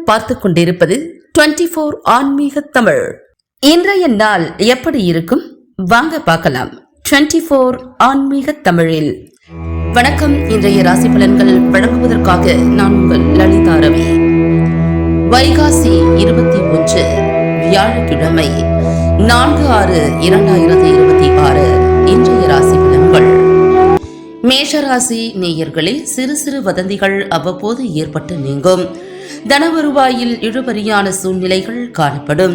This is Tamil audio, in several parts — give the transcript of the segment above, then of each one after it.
பார்த்துக் கொண்டிருப்பது 24 ஆன்மீக தமிழ். இன்றைய நாள் எப்படி இருக்கும் வாங்க பார்க்கலாம். 24 ஆன்மீக தமிழில் வணக்கம். இன்றைய ராசி பலன்கள் வழங்குவதற்காக நான் உங்கள் லலிதா ரவி. வைகாசி 21 வியாழக்கிழமை 4/6/2026 இன்றைய ராசி பலன்கள். மேஷராசி நேயர்களே, சிறு சிறு வதந்திகள் அவ்வப்போது ஏற்பட்டு நீங்கும். தன வருவாயில் இழுபறியான சூழ்நிலைகள் காணப்படும்.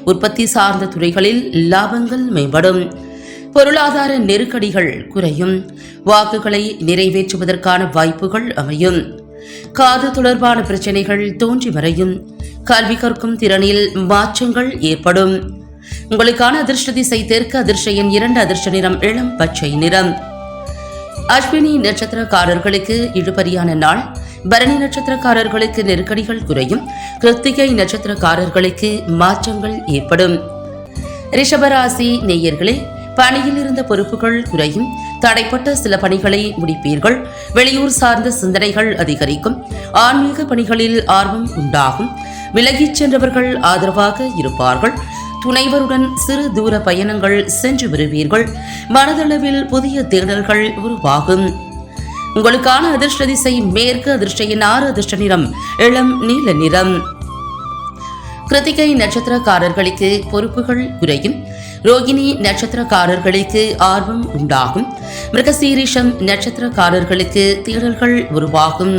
உற்பத்தி சார்ந்த துறைகளில் லாபங்கள் மேம்படும். பொருளாதார நெருக்கடிகள் குறையும். வாக்குகளை நிறைவேற்றுவதற்கான வாய்ப்புகள் அமையும். காது தொடர்பான பிரச்சனைகள் தோன்றி மறையும். கல்வி கற்கும் திறனில் மாற்றங்கள் ஏற்படும். உங்களுக்கான அதிர்ஷ்ட திசை தெற்கு. அதிர்ஷ்ட எண் 2. அதிர்ஷ்ட நிறம் இளம் பச்சை நிறம். அஸ்வினி நட்சத்திரக்காரர்களுக்கு இழுபறியான நாள். பரணி நட்சத்திரக்காரர்களுக்கு நெருக்கடிகள் குறையும். கிருத்திகை நட்சத்திரக்காரர்களுக்கு மாற்றங்கள் ஏற்படும். ரிஷபராசி நேயர்களே, பணியில் இருந்த பொறுப்புகள் குறையும். தடைப்பட்ட சில பணிகளை முடிப்பீர்கள். வெளியூர் சார்ந்த சிந்தனைகள் அதிகரிக்கும். ஆன்மீக பணிகளில் ஆர்வம் உண்டாகும். விலகிச் சென்றவர்கள் ஆதரவாக இருப்பார்கள். துணைவருடன் சிறு தூர பயணங்கள் சென்று வருவீர்கள். மனதளவில் புதிய தேடல்கள் உருவாகும். உங்களுக்கான அதிர்ஷ்ட திசை மேற்கு. அதிர்ஷ்ட எண் 6. அதிர்ஷ்ட நிறம் இளம் நீல நிறம். கிருத்திகை நட்சத்திரக்காரர்களுக்கு பொறுப்புகள் குறையும். ரோகிணி நட்சத்திரக்காரர்களுக்கு ஆர்வம் உண்டாகும். மிருகசீரிஷம் நட்சத்திரக்காரர்களுக்கு தேடல்கள் உருவாகும்.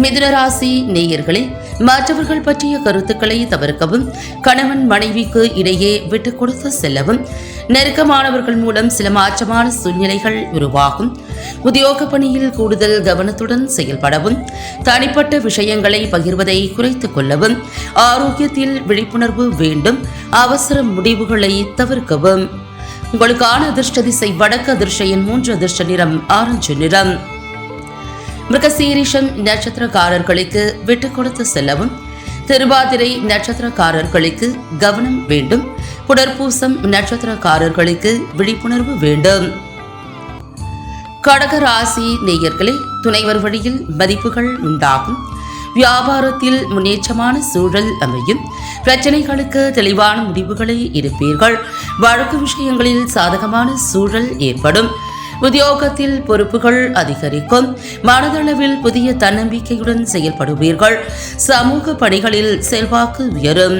மிதுனராசி நேயர்களே, மற்றவர்கள் பற்றிய கருத்துக்களை தவிர்க்கவும். கணவன் மனைவிக்கு இடையே விட்டுக் கொடுத்து செல்லவும். நெருக்கமானவர்கள் மூலம் சில மாற்றமான சூழ்நிலைகள் உருவாகும். உத்தியோக பணியில் கூடுதல் கவனத்துடன் செயல்படவும். தனிப்பட்ட விஷயங்களை பகிர்வதை குறைத்துக் கொள்ளவும். ஆரோக்கியத்தில் விழிப்புணர்வு வேண்டும். அவசர முடிவுகளை தவிர்க்கவும். உங்களுக்கான அதிர்ஷ்ட திசை வடக்கு. அதிர்ஷ்ட எண் 3. அதிர்ஷ்ட நிறம் ஆரஞ்சு நிறம். மிருகசீரிஷம் நட்சத்திரக்காரர்களுக்கு விட்டுக் கொடுத்து செல்லவும். திருவாதிரை நட்சத்திரக்காரர்களுக்கு கவனம் வேண்டும். புனர்பூசம் நட்சத்திரக்காரர்களுக்கு விழிப்புணர்வு வேண்டும். கடக ராசி நேயர்களே, துணைவர் வழியில் மதிப்புகள் உண்டாகும். வியாபாரத்தில் முன்னேற்றமான சூழல் அமையும். பிரச்சனைகளுக்கு தெளிவான முடிவுகளை எடுப்பீர்கள். வழக்கு விஷயங்களில் சாதகமான சூழல் ஏற்படும். உத்தியோகத்தில் பொறுப்புகள் அதிகரிக்கும். மனதளவில் புதிய தன்னம்பிக்கையுடன் செயல்படுவீர்கள். சமூக பணிகளில் செல்வாக்கு உயரும்.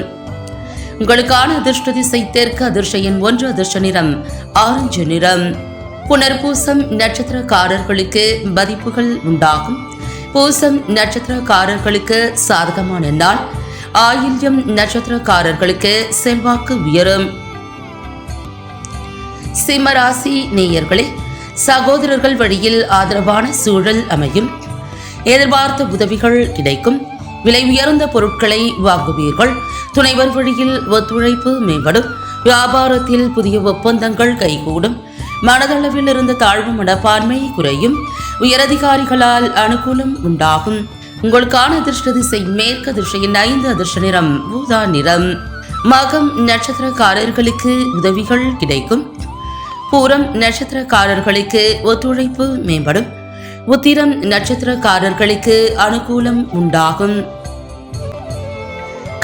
உங்களுக்கான அதிர்ஷ்ட திசை தெற்கு. அதிர்ஷ்ட எண் 1. அதிர்ஷ்ட நிறம் ஆரஞ்சு நிறம். புனர்பூசம் நட்சத்திரக்காரர்களுக்கு மதிப்புகள் உண்டாகும். பூசம் நட்சத்திரக்காரர்களுக்கு சாதகமான நாள். ஆயில்யம் நட்சத்திரக்காரர்களுக்கு செல்வாக்கு உயரும். சிம்மராசி நேயர்களே, சகோதரர்கள் வழியில் ஆதரவான சூழல் அமையும். எதிர்பார்த்த உதவிகள் கிடைக்கும். விலை உயர்ந்த பொருட்களை வாங்குவீர்கள். துணைவர் வழியில் ஒத்துழைப்பு மேம்படும். வியாபாரத்தில் புதிய ஒப்பந்தங்கள் கைகூடும். மனதளவில் இருந்த தாழ்வு மனப்பான்மை குறையும். உயரதிகாரிகளால் அனுகூலம் உண்டாகும். உங்களுக்கான அதிர்ஷ்ட திசை மேற்கு. அதிர்ஷ்ட எண் 5. அதிர்ஷ்ட நிறம் ஊதா நிறம். மகம் நட்சத்திரக்காரர்களுக்கு உதவிகள் கிடைக்கும். பூரம் நட்சத்திரக்காரர்களுக்கு ஒத்துழைப்பு மேம்படும். உத்திரம் நட்சத்திரக்காரர்களுக்கு அனுகூலம் உண்டாகும்.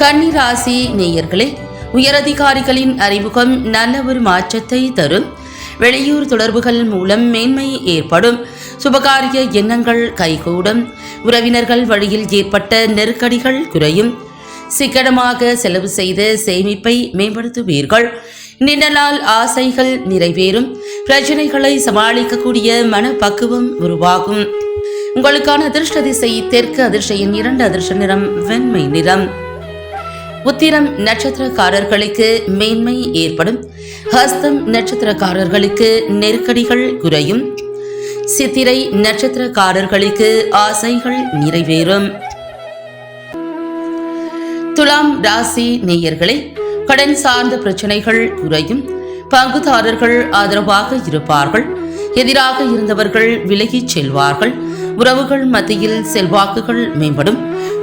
கன்னி ராசி நேயர்களே, உயரதிகாரிகளின் அறிமுகம் நல்ல ஒரு மாற்றத்தை தரும். வெளியூர் தொடர்புகள் மூலம் மேன்மை ஏற்படும். சுபகாரிய எண்ணங்கள் கைகூடும். உறவினர்கள் வழியில் ஏற்பட்ட நெருக்கடிகள் குறையும். சிக்கனமாக செலவு செய்து சேமிப்பை மேம்படுத்துவீர்கள். நீண்ட நாள் ஆசைகள் நிறைவேறும். பிரச்சனைகளை சமாளிக்கக்கூடிய மனப்பக்குவம் உருவாகும். உங்களுக்கான அதிர்ஷ்ட திசை தெற்கு. அதிர்ஷ்ட எண் 2. அதிர்ஷ்ட நிறம் வெண்மை நிறம். உத்திரம் நட்சத்திரக்காரர்களுக்கு மேன்மை ஏற்படும். ஹஸ்தம் நட்சத்திரக்காரர்களுக்கு நெருக்கடிகள் குறையும். சித்திரை நட்சத்திரக்காரர்களுக்கு ஆசைகள் நிறைவேறும். துலாம் ராசி நேயர்களே, கடன் சார்ந்த பிரச்சனைகள் குறையும். பங்குதாரர்கள் ஆதரவாக இருப்பார்கள். எதிராக இருந்தவர்கள் விலகிச் செல்வார்கள். உறவுகள் மத்தியில் செல்வாக்குகள் மேம்படும்.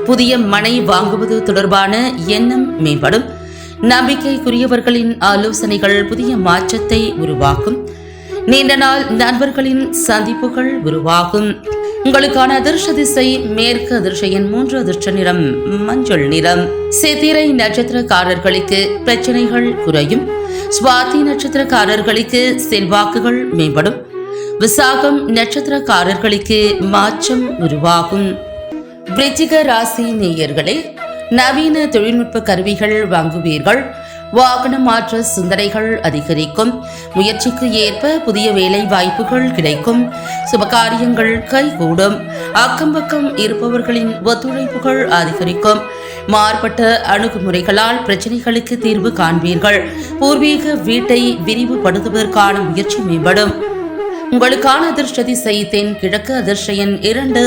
புதிய மனை வாங்குவது தொடர்பான எண்ணம் மேம்படும். நம்பிக்கைக்குரியவர்களின் ஆலோசனைகள் புதிய மாற்றத்தை உருவாக்கும். நீண்ட நாள் நண்பர்களின் சந்திப்புகள் உருவாகும். உங்களுக்கான அதிர்ஷ்ட திசை மேற்கு, அதிர்ஷ்ட எண் 3, அதிர்ஷ்ட நிறம் மஞ்சள் நிறம். சித்திரை நட்சத்திரக்காரர்களுக்கு பிரச்சனைகள் குறையும். சுவாதி நட்சத்திரக்காரர்களுக்கு செல்வாக்குகள் மேம்படும். விசாகம் நட்சத்திரக்காரர்களுக்கு மாற்றம் உருவாகும். விருச்சிக ராசி நேயர்களே, நவீன தொழில்நுட்ப கருவிகள் வாங்குவீர்கள். வாகன மாற்ற சிந்தனைகள் அதிகரிக்கும். முயற்சிக்கு ஏற்ப புதிய வேலை வாய்ப்புகள் கிடைக்கும். சுபகாரியங்கள் கைகூடும். அக்கம் பக்கம் இருப்பவர்களின் ஒத்துழைப்புகள் அதிகரிக்கும். மாறுபட்ட அணுகுமுறைகளால் பிரச்சனைகளுக்கு தீர்வு காண்பீர்கள். பூர்வீக வீட்டை விரிவுபடுத்துவதற்கான முயற்சி மேம்படும். உங்களுக்கான அதிர்ஷ்ட திசை தென் கிழக்கு, அதிர்ஷ்ட எண் 2,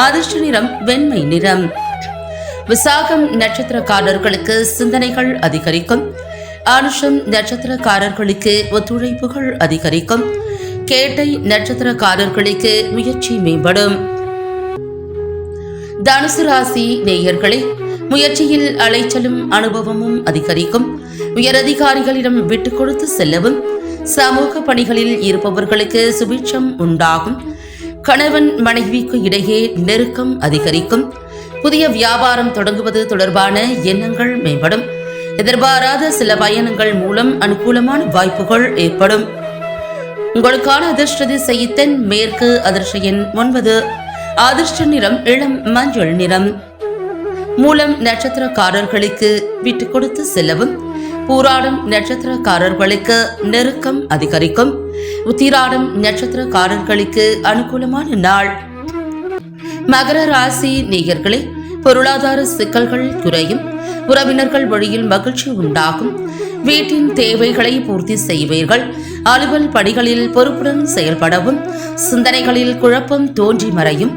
அதிர்ஷ்ட நிறம் வெண்மை நிறம். விசாகம் நட்சத்திரக்காரர்களுக்கு சிந்தனைகள் அதிகரிக்கும். அனுஷம் நட்சத்திரக்காரர்களுக்கு ஒத்துழைப்புகள் அதிகரிக்கும். கேட்டை நட்சத்திரக்காரர்களுக்கு முயற்சி மேம்படும். தனுசு ராசி நேயர்களே, முயற்சியில் அலைச்சலும் அனுபவமும் அதிகரிக்கும். உயரதிகாரிகளிடம் விட்டுக் கொடுத்து செல்லவும். சமூக பணிகளில் இருப்பவர்களுக்கு சுபிட்சம் உண்டாகும். கணவன் மனைவிக்கு இடையே நெருக்கம் அதிகரிக்கும். புதிய வியாபாரம் தொடங்குவது தொடர்பான எண்ணங்கள் மேம்படும். எதிர்பாராத சில பயணங்கள் மூலம் அனுகூலமான வாய்ப்புகள் ஏற்படும். உங்களுக்கான அதிர்ஷ்ட திசை தென் மேற்கு, அதிர்ஷ்ட எண் 9, அதிர்ஷ்ட நிறம் இளம் மஞ்சள் நிறம். மூலம் நட்சத்திரக்காரர்களுக்கு விட்டுக் கொடுத்து செல்லவும். பூராடம் நட்சத்திரக்காரர்களுக்கு நெருக்கம் அதிகரிக்கும். உத்திராடம் நட்சத்திரக்காரர்களுக்கு அனுகூலமான நாள். மகர ராசி நேயர்களே, பொருளாதார சிக்கல்கள் குறையும். உறவினர்கள் வழியில் மகிழ்ச்சி உண்டாகும். வீட்டின் தேவைகளை பூர்த்தி செய்வீர்கள். அலுவல் பணிகளில் பொறுப்புடன் செயல்படவும். சிந்தனைகளில் குழப்பம் தோன்றி மறையும்.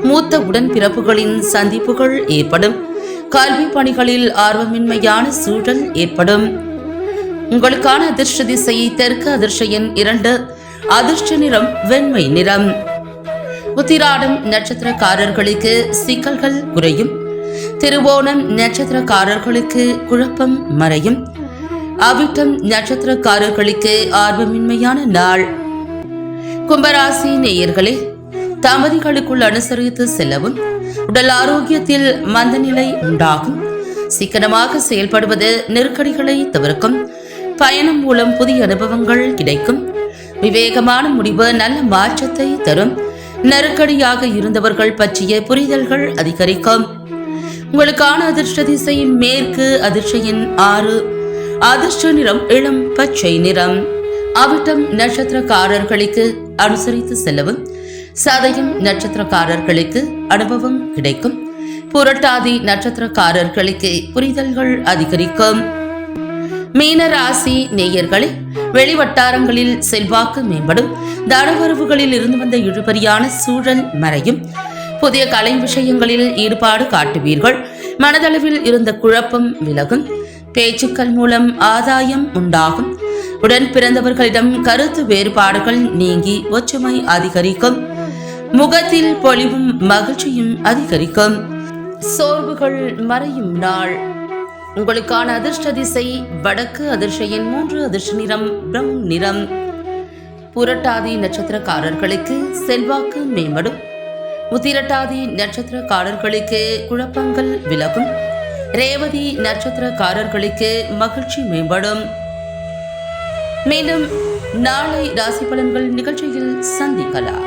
மூத்த உடன்பிறப்புகளின் சந்திப்புகள் ஏற்படும். கல்வி பணிகளில் ஆர்வமின்மையான சூழல் ஏற்படும். உங்களுக்கான அதிர்ஷ்ட திசை தெற்கு, அதிர்ஷ்ட எண் 2, அதிர்ஷ்ட நிறம் வெண்மை நிறம். உத்திராடம் நட்சத்திரக்காரர்களுக்கு சிக்கல்கள் குறையும். திருவோணம் நட்சத்திரக்காரர்களுக்கு குழப்பம் மறையும். அவிட்டம் நட்சத்திரக்காரர்களுக்கு ஆர்வமின்மையான நாள். கும்பராசி நேயர்களே, தம்பதிகளுக்குள் அனுசரித்து செல்லவும். உடல் ஆரோக்கியத்தில் மந்தநிலை உண்டாகும். சிக்கனமாக செயல்படுவது நெருக்கடிகளை தவிர்க்கும். பயணம் மூலம் புதிய அனுபவங்கள் கிடைக்கும். விவேகமான முடிவு நல்ல மாற்றத்தை தரும். நெருக்கடியாக இருந்தவர்கள் பற்றிய புரிதல்கள் அதிகரிக்கும். உங்களுக்கான அதிர்ஷ்ட திசை மேற்கு, அதிர்ஷ்ட எண் 6, அதிர்ஷ்ட நிறம் இளம் பச்சை நிறம். அவிட்டம் நட்சத்திரக்காரர்களுக்கு அனுசரித்து செல்லவும். சதயம் நட்சத்திரக்காரர்களுக்கு அனுபவம் கிடைக்கும். புரட்டாதி நட்சத்திரக்காரர்களுக்கு புரிதல்கள் அதிகரிக்கும். மீன ராசி நேயர்களே, வெளிவட்டாரங்களில் செல்வாக்கு மேம்படும். தனவரவுகளில் இருந்து வந்த இழுபறியான சூழல் மறையும். புதிய கலை விஷயங்களில் ஈடுபாடு காட்டுவீர்கள். மனதளவில் இருந்த குழப்பம் விலகும். பேச்சுக்கள் மூலம் ஆதாயம் உண்டாகும். உடன் பிறந்தவர்களிடம் கருத்து வேறுபாடுகள் நீங்கி ஒற்றுமை அதிகரிக்கும். முகத்தில் பொலிவும் மகிழ்ச்சியும் அதிகரிக்கும். சோர்வுகள் மறையும் நாள். உங்களுக்கான அதிர்ஷ்ட திசை வடக்கு, அதிர்ஷ்ட எண் 3, அதிர்ஷ்ட நிறம் பிரவுன் நிறம். புரட்டாதி நட்சத்திரக்காரர்களுக்கு செல்வாக்கு மேம்படும். உத்திரட்டாதி நட்சத்திரக்காரர்களுக்கு குழப்பங்கள் விலகும். ரேவதி நட்சத்திரக்காரர்களுக்கு மகிழ்ச்சி மேம்படும். மீண்டும் நாளை ராசி பலன்கள் நிகழ்ச்சியில் சந்திக்கலாம்.